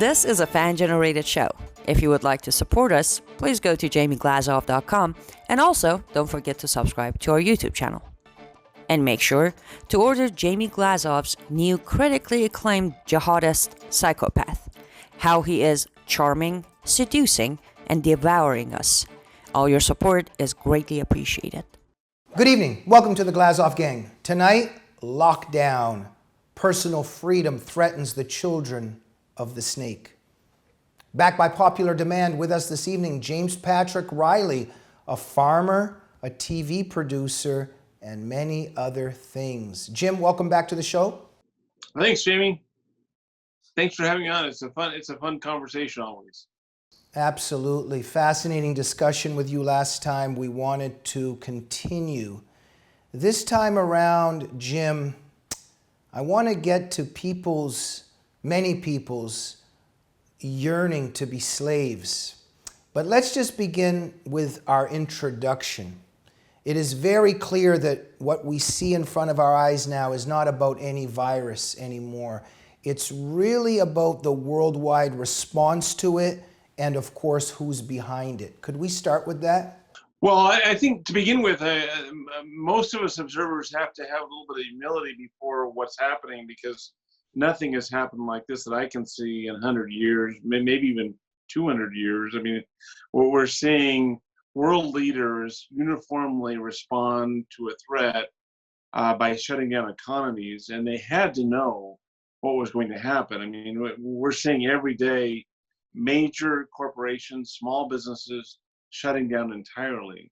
This is a fan-generated show. If you would like to support us, please go to jamieglazov.com, and also don't forget to subscribe to our YouTube channel. And make sure to order Jamie Glazov's new critically acclaimed jihadist psychopath, how he is charming, seducing, and devouring us. All your support is greatly appreciated. Good evening. Welcome to the Glazov Gang. Tonight, lockdown. Personal freedom threatens the children of the snake. Back by popular demand, with us this evening, James Patrick Riley, a farmer, a TV producer, and many other things. Jim, welcome back to the show. Thanks, Jamie. Thanks for having me on. It's a fun conversation always. Absolutely. Fascinating discussion with you last time. We wanted to continue. This time around, Jim, I want to get to many people's yearning to be slaves. But let's just begin with our introduction. It is very clear that what we see in front of our eyes now is not about any virus anymore. It's really about the worldwide response to it and, of course, who's behind it. Could we start with that? Well, I think to begin with, most of us observers have to have a little bit of humility before what's happening, because nothing has happened like this that I can see in 100 years, maybe even 200 years. I mean, what we're seeing, world leaders uniformly respond to a threat by shutting down economies, and they had to know what was going to happen. I mean, we're seeing every day major corporations, small businesses shutting down entirely.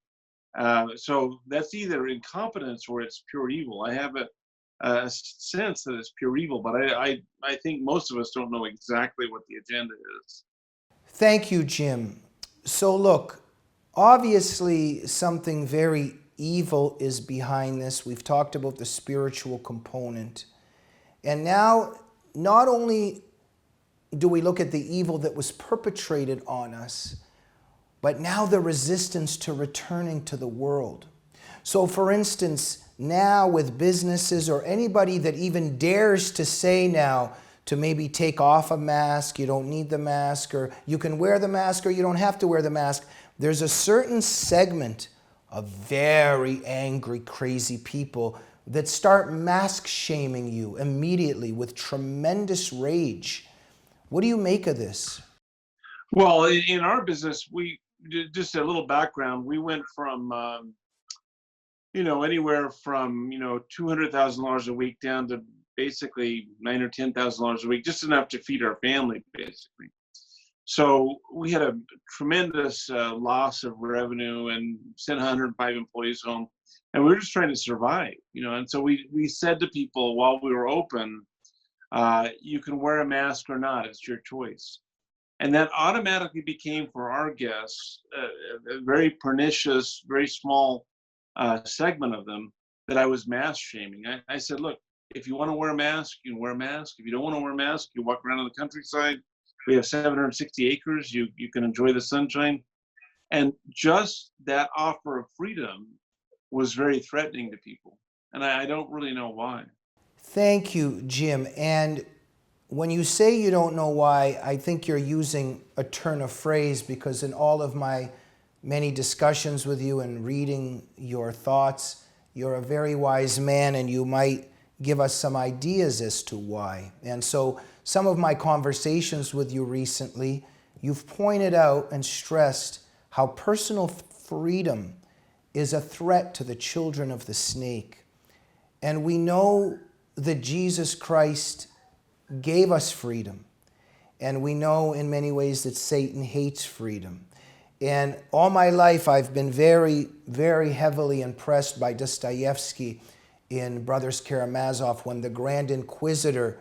So that's either incompetence or it's pure evil. I have a sense that it's pure evil, but I think most of us don't know exactly what the agenda is. Thank you, Jim. So look, obviously something very evil is behind this. We've talked about the spiritual component. And now, not only do we look at the evil that was perpetrated on us, but now the resistance to returning to the world. So for instance, now with businesses or anybody that even dares to say now to maybe take off a mask, you don't need the mask, or you can wear the mask or you don't have to wear the mask, there's a certain segment of very angry, crazy people that start mask shaming you immediately with tremendous rage. What do you make of this? Well, in our business, just a little background, we went from, anywhere from, $200,000 a week down to basically $9,000 or $10,000 a week, just enough to feed our family, basically. So we had a tremendous loss of revenue and sent 105 employees home, and we were just trying to survive, and so we said to people while we were open, you can wear a mask or not, it's your choice. And that automatically became, for our guests, a very pernicious, very small segment of them that I was mask shaming. I said, look, if you want to wear a mask, you can wear a mask. If you don't want to wear a mask, you walk around in the countryside. We have 760 acres. You can enjoy the sunshine. And just that offer of freedom was very threatening to people. And I don't really know why. Thank you, Jim. And when you say you don't know why, I think you're using a turn of phrase, because in all of my many discussions with you and reading your thoughts, you're a very wise man and you might give us some ideas as to why. And so some of my conversations with you recently, you've pointed out and stressed how personal freedom is a threat to the children of the snake. And we know that Jesus Christ gave us freedom. And we know in many ways that Satan hates freedom. And all my life I've been very, very heavily impressed by Dostoevsky in Brothers Karamazov, when the Grand Inquisitor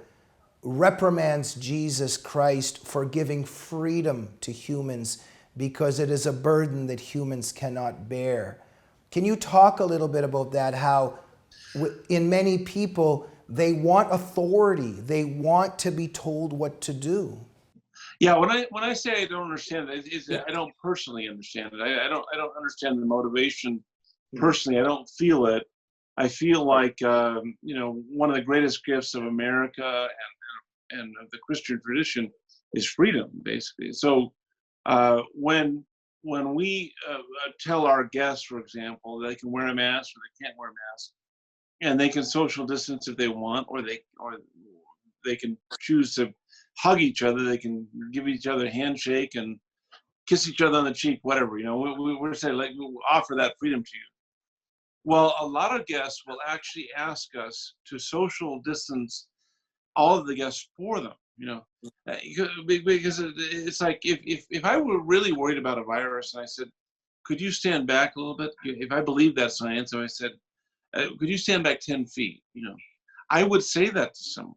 reprimands Jesus Christ for giving freedom to humans because it is a burden that humans cannot bear. Can you talk a little bit about that, how in many people, they want authority. They want to be told what to do. Yeah, when I say I don't understand it, I don't personally understand it. I don't understand the motivation personally. I don't feel it. I feel like one of the greatest gifts of America and of the Christian tradition is freedom, basically. So when we tell our guests, for example, they can wear a mask or they can't wear a mask, and they can social distance if they want, or they can choose to hug each other, they can give each other a handshake and kiss each other on the cheek, whatever, we're saying, like, we'll offer that freedom to you. Well, a lot of guests will actually ask us to social distance all of the guests for them, because it's like, if I were really worried about a virus and I said, could you stand back a little bit? If I believe that science, and I said, could you stand back 10 feet? I would say that to someone,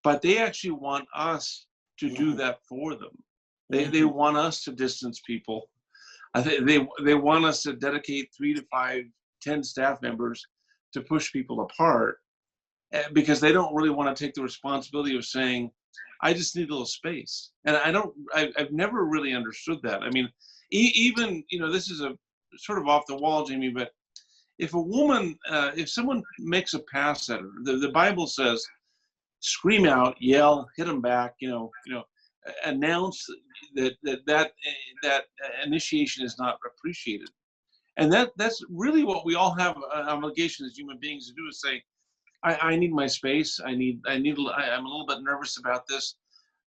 but they actually want us to do that for them. They want us to distance people. I think they want us to dedicate 3 to 5, 10 staff members to push people apart, because they don't really want to take the responsibility of saying, I just need a little space. And I've never really understood that. I mean, even, this is a sort of off the wall, Jamie, but if someone makes a pass at her, the Bible says, scream out, yell, hit them back, announce that initiation is not appreciated. And that's really what we all have an obligation as human beings to do, is say, I need my space. I'm a little bit nervous about this.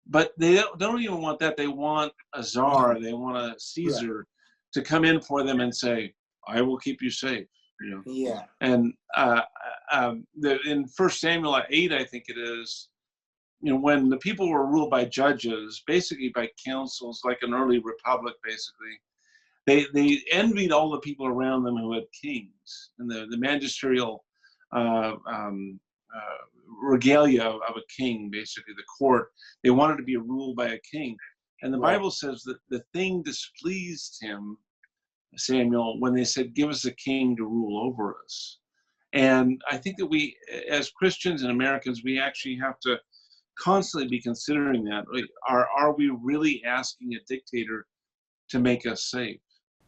But they don't even want that. They want a czar, they want a Caesar to come in for them and say, I will keep you safe. Yeah. And in 1 Samuel 8, I think it is, when the people were ruled by judges, basically by councils, like an early republic, basically, they envied all the people around them who had kings, and the magisterial regalia of a king, basically the court. They wanted to be ruled by a king. And the Bible says that the thing displeased him, Samuel, when they said, give us a king to rule over us. And I think that we, as Christians and Americans, we actually have to constantly be considering that. Are we really asking a dictator to make us safe?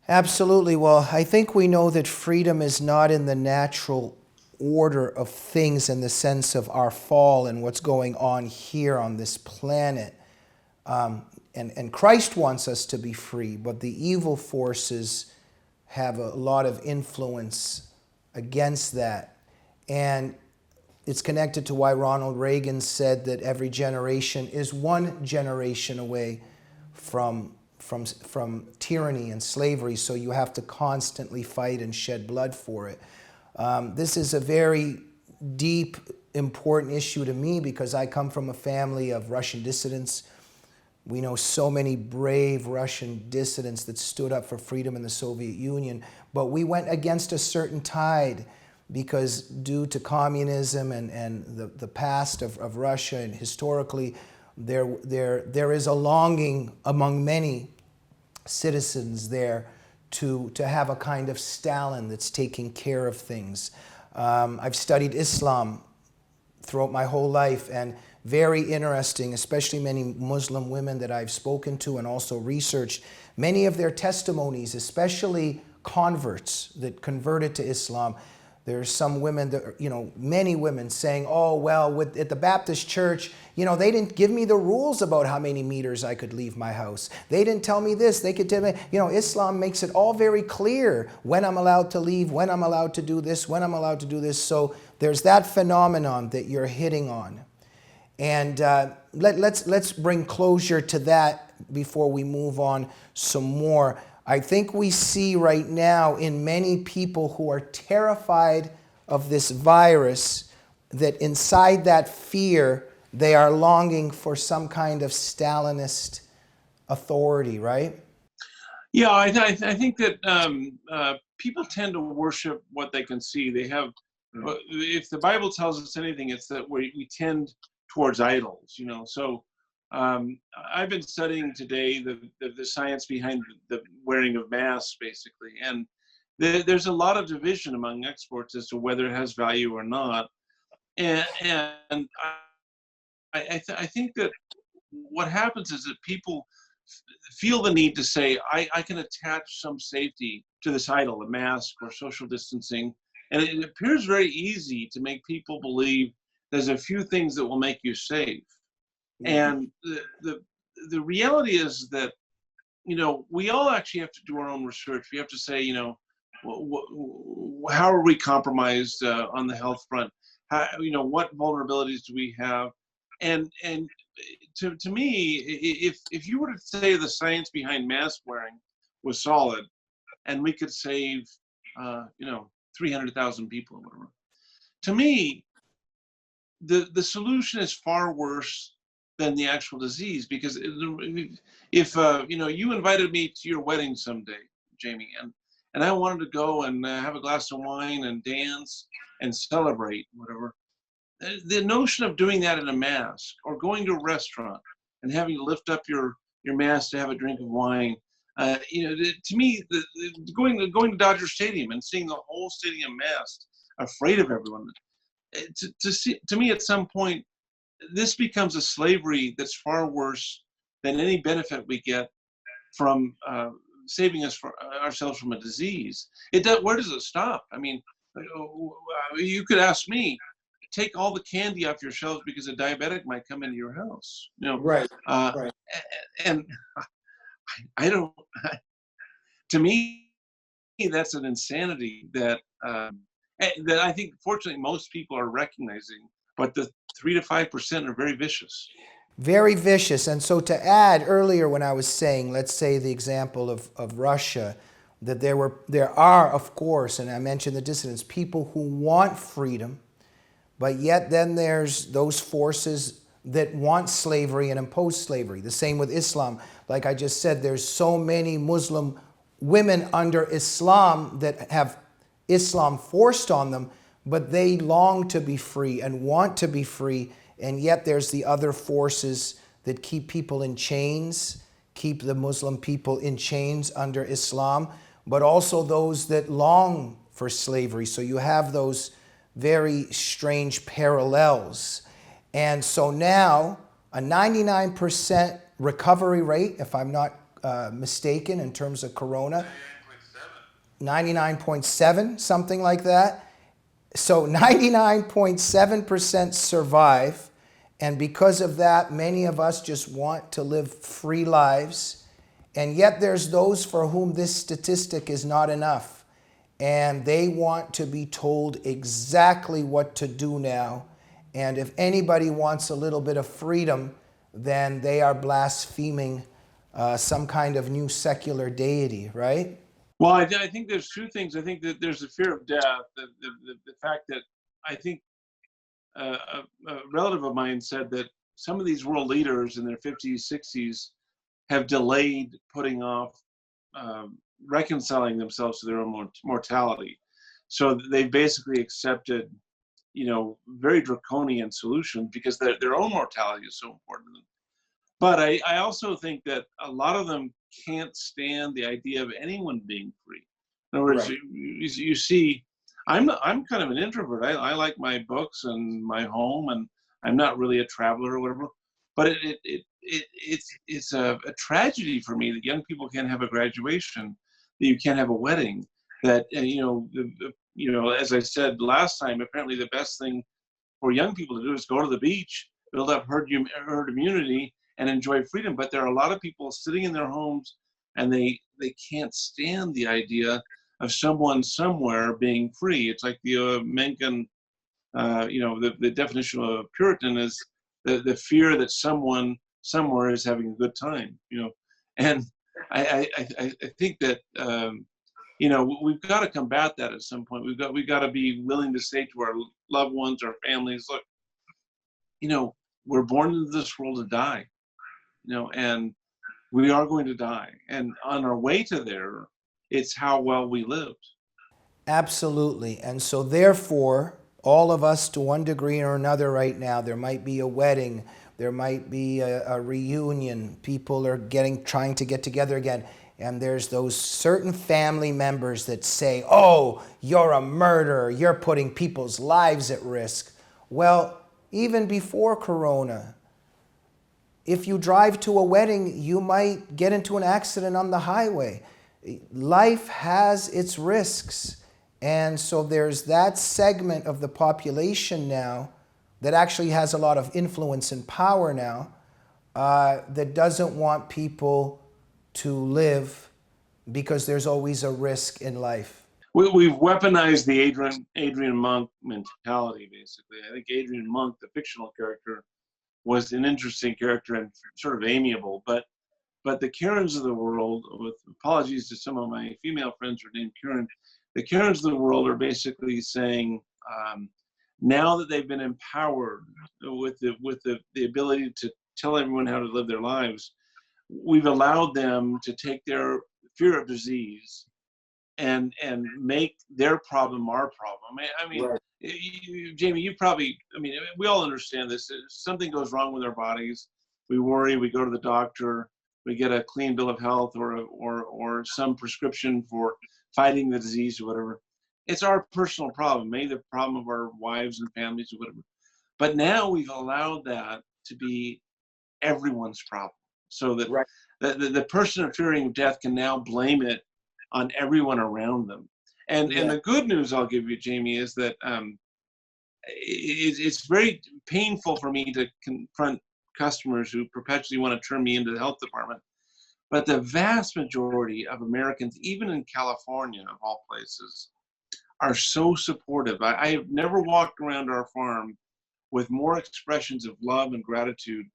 Absolutely. Well, I think we know that freedom is not in the natural order of things in the sense of our fall and what's going on here on this planet. And Christ wants us to be free, but the evil forces have a lot of influence against that. And it's connected to why Ronald Reagan said that every generation is one generation away from tyranny and slavery, so you have to constantly fight and shed blood for it. This is a very deep, important issue to me because I come from a family of Russian dissidents. We know so many brave Russian dissidents that stood up for freedom in the Soviet Union, but we went against a certain tide because due to communism and the past of Russia, and historically, there is a longing among many citizens there to have a kind of Stalin that's taking care of things. I've studied Islam throughout my whole life, and very interesting, especially many Muslim women that I've spoken to and also researched, many of their testimonies, especially converts that converted to Islam. There's some women that, many women saying, oh, well, at the Baptist church, they didn't give me the rules about how many meters I could leave my house. They didn't tell me this. They could tell me, Islam makes it all very clear when I'm allowed to leave, when I'm allowed to do this, when I'm allowed to do this. So there's that phenomenon that you're hitting on. And let's bring closure to that before we move on some more. I think we see right now in many people who are terrified of this virus that inside that fear, they are longing for some kind of Stalinist authority, right? Yeah, I think that people tend to worship what they can see. They have, if the Bible tells us anything, it's that we tend towards idols, So I've been studying today the science behind the wearing of masks, basically, and there's a lot of division among experts as to whether it has value or not. And I think that what happens is that people feel the need to say, I can attach some safety to this idol, a mask or social distancing, and it appears very easy to make people believe there's a few things that will make you safe. And the reality is that, we all actually have to do our own research. We have to say, how are we compromised on the health front? How, what vulnerabilities do we have? And to me, if you were to say the science behind mask wearing was solid, and we could save, 300,000 people or whatever, to me, the solution is far worse than the actual disease. Because if you invited me to your wedding someday, Jamie, and I wanted to go and have a glass of wine and dance and celebrate, whatever, the notion of doing that in a mask, or going to a restaurant and having to lift up your mask to have a drink of wine, to me, going to Dodger Stadium and seeing the whole stadium masked, afraid of everyone, to me, at some point, this becomes a slavery that's far worse than any benefit we get from saving ourselves from a disease. Where does it stop? I mean, you could ask me, take all the candy off your shelves because a diabetic might come into your house. Right. Right. And I don't. To me, that's an insanity that I think, fortunately, most people are recognizing. But the 3 to 5% are very vicious. Very vicious. And so to add, earlier when I was saying, let's say the example of Russia, that there are, of course, and I mentioned the dissidents, people who want freedom, but yet then there's those forces that want slavery and impose slavery. The same with Islam. Like I just said, there's so many Muslim women under Islam that have Islam forced on them, but they long to be free and want to be free, and yet there's the other forces that keep people in chains, keep the Muslim people in chains under Islam, but also those that long for slavery. So you have those very strange parallels. And so now a 99% recovery rate, if I'm not mistaken, in terms of corona, 99.7, something like that. So 99.7% survive, and because of that, many of us just want to live free lives, and yet there's those for whom this statistic is not enough, and they want to be told exactly what to do now, and if anybody wants a little bit of freedom, then they are blaspheming some kind of new secular deity, right? Well, I think there's two things. I think that there's the fear of death, the fact that I think a relative of mine said that some of these world leaders in their 50s, 60s have delayed putting off reconciling themselves to their own mortality. So they've basically accepted, very draconian solutions because their own mortality is so important to them. But I also think that a lot of them can't stand the idea of anyone being free. In other words, right. you see, I'm kind of an introvert. I like my books and my home, and I'm not really a traveler or whatever. But it's a tragedy for me that young people can't have a graduation, that you can't have a wedding. That as I said last time, apparently the best thing for young people to do is go to the beach, build up herd immunity, and enjoy freedom. But there are a lot of people sitting in their homes, and they can't stand the idea of someone somewhere being free. It's like the Mencken, the definition of a Puritan is the fear that someone somewhere is having a good time. And I think that we've got to combat that at some point. We've got to be willing to say to our loved ones, our families, look, we're born into this world to die. And we are going to die. And on our way to there, it's how well we lived. Absolutely. And so therefore, all of us to one degree or another right now, there might be a wedding, there might be a reunion, people are trying to get together again. And there's those certain family members that say, oh, you're a murderer, you're putting people's lives at risk. Well, even before Corona, if you drive to a wedding, you might get into an accident on the highway. Life has its risks. And so there's that segment of the population now that actually has a lot of influence and power now, that doesn't want people to live because there's always a risk in life. We've weaponized the Adrian Monk mentality, basically. I think Adrian Monk, the fictional character, was an interesting character and sort of amiable, but the Karens of the world, with apologies to some of my female friends who are named Karen, the Karens of the world are basically saying, now that they've been empowered with the ability to tell everyone how to live their lives, we've allowed them to take their fear of disease and make their problem our problem. I mean, right. Jamie, you probably, I mean, we all understand this. If something goes wrong with our bodies, we worry, we go to the doctor, we get a clean bill of health or some prescription for fighting the disease or whatever. It's our personal problem, maybe the problem of our wives and families or whatever. But now we've allowed that to be everyone's problem. So that right. the person fearing death can now blame it on everyone around them. And the good news I'll give you, Jamie, is that it's very painful for me to confront customers who perpetually want to turn me into the health department. But the vast majority of Americans, even in California, of all places, are so supportive. I have never walked around our farm with more expressions of love and gratitude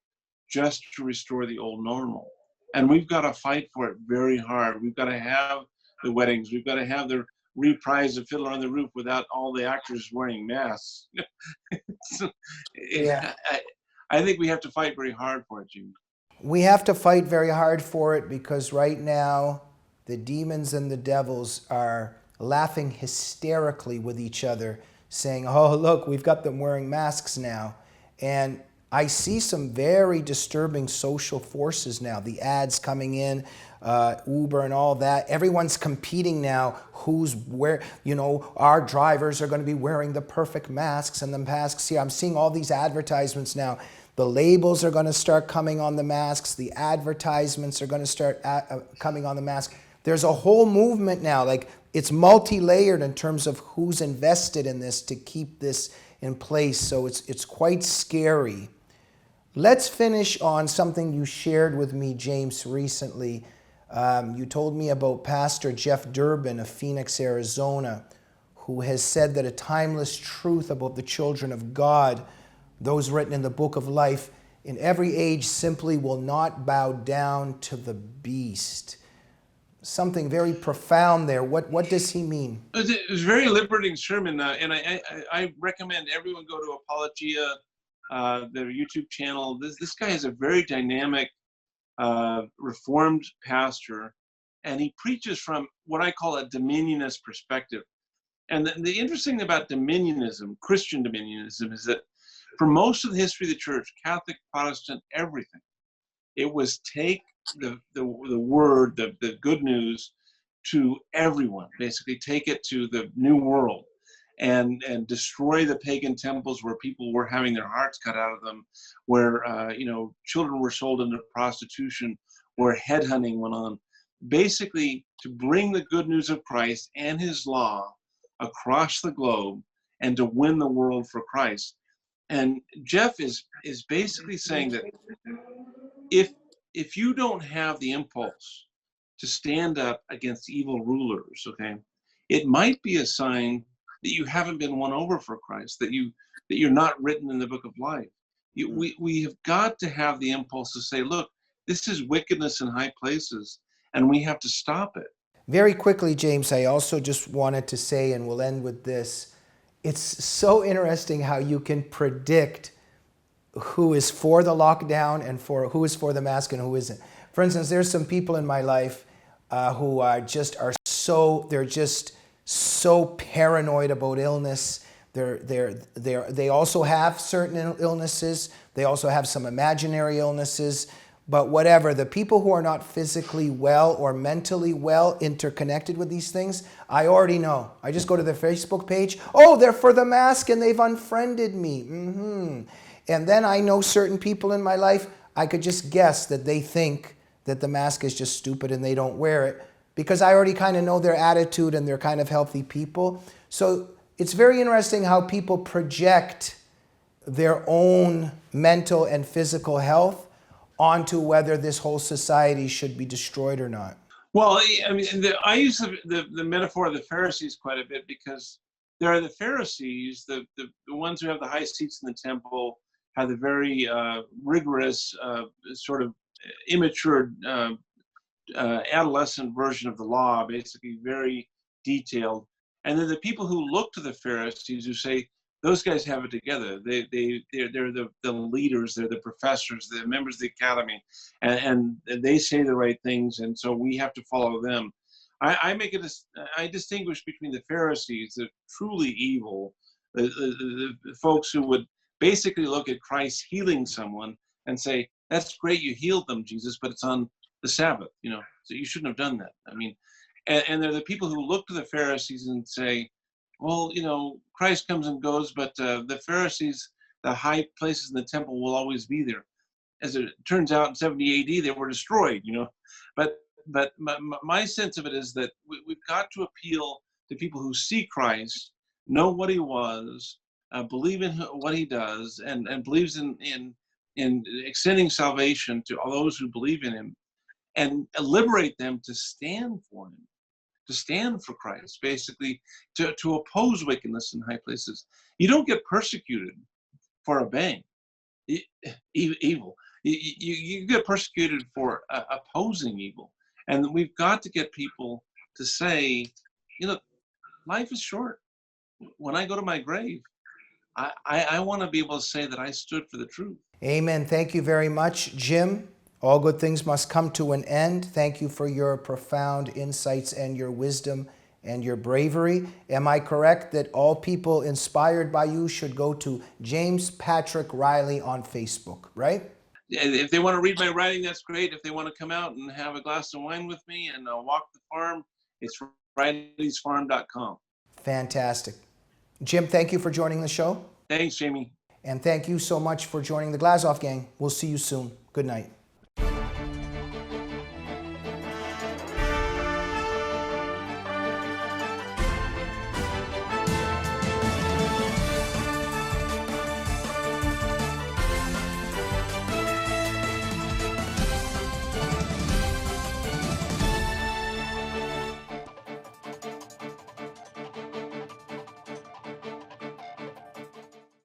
just to restore the old normal. And we've got to fight for it very hard. We've got to have the weddings. We've got to have the reprise of Fiddler on the Roof without all the actors wearing masks. I think we have to fight very hard for it, Jimmy. We have to fight very hard for it because right now the demons and the devils are laughing hysterically with each other, saying, oh, look, we've got them wearing masks now. And I see some very disturbing social forces now. The ads coming in, Uber and all that. Everyone's competing now. Who's where? You know, our drivers are going to be wearing the perfect masks and the masks here. I'm seeing all these advertisements now. The labels are going to start coming on the masks. The advertisements are going to start coming on the mask. There's a whole movement now. Like, it's multi-layered in terms of who's invested in this to keep this in place. So it's quite scary. Let's finish on something you shared with me, James, recently. You told me about Pastor Jeff Durbin of Phoenix, Arizona, who has said that a timeless truth about the children of God, those written in the book of life, in every age simply will not bow down to the beast. Something very profound there. What does he mean? It was a very liberating sermon, and I recommend everyone go to Apologia, their YouTube channel. This guy is a very dynamic, Reformed pastor, and he preaches from what I call a dominionist perspective. And the interesting thing about dominionism, Christian dominionism, is that for most of the history of the church, Catholic, Protestant, everything, it was take the word, the good news to everyone, basically take it to the new world and destroy the pagan temples where people were having their hearts cut out of them, where children were sold into prostitution, where headhunting went on, basically to bring the good news of Christ and his law across the globe and to win the world for Christ. And Jeff is basically saying that if you don't have the impulse to stand up against evil rulers, okay, it might be a sign that you haven't been won over for Christ, that you're not written in the book of life. We have got to have the impulse to say, look, this is wickedness in high places, and we have to stop it. Very quickly, James, I also just wanted to say, and we'll end with this, it's so interesting how you can predict who is for the lockdown and for who is for the mask and who isn't. For instance, there's some people in my life who are just so paranoid about illness. They also have certain illnesses. They also have some imaginary illnesses. But whatever, the people who are not physically well or mentally well interconnected with these things, I already know. I just go to their Facebook page. Oh, they're for the mask and they've unfriended me. And then I know certain people in my life, I could just guess that they think that the mask is just stupid and they don't wear it because I already kind of know their attitude and they're kind of healthy people. So it's very interesting how people project their own mental and physical health onto whether this whole society should be destroyed or not? Well, I mean, I use the metaphor of the Pharisees quite a bit, because there are the Pharisees, the ones who have the high seats in the temple, have the very rigorous, sort of immature, adolescent version of the law, basically very detailed. And then the people who look to the Pharisees, who say those guys have it together. They're the leaders, they're the professors, they're members of the academy, and they say the right things, and so we have to follow them. I distinguish between the Pharisees, the truly evil, the folks who would basically look at Christ healing someone and say, "That's great, you healed them, Jesus, but it's on the Sabbath, so you shouldn't have done that." I mean, and they're the people who look to the Pharisees and say, "Well, Christ comes and goes, but the Pharisees, the high places in the temple will always be there." As it turns out, in 70 AD, they were destroyed, But my sense of it is that we've got to appeal to people who see Christ, know what he was, believe in what he does, and believes in extending salvation to all those who believe in him, and liberate them to stand for him, to stand for Christ, basically to oppose wickedness in high places. You don't get persecuted for obeying evil. You get persecuted for opposing evil. And we've got to get people to say, life is short. When I go to my grave, I want to be able to say that I stood for the truth. Amen. Thank you very much, Jim. All good things must come to an end. Thank you for your profound insights and your wisdom and your bravery. Am I correct that all people inspired by you should go to James Patrick Riley on Facebook, right? If they want to read my writing, that's great. If they want to come out and have a glass of wine with me and walk the farm, it's Riley'sFarm.com. Fantastic. Jim, thank you for joining the show. Thanks, Jamie. And thank you so much for joining the Glazov Gang. We'll see you soon. Good night.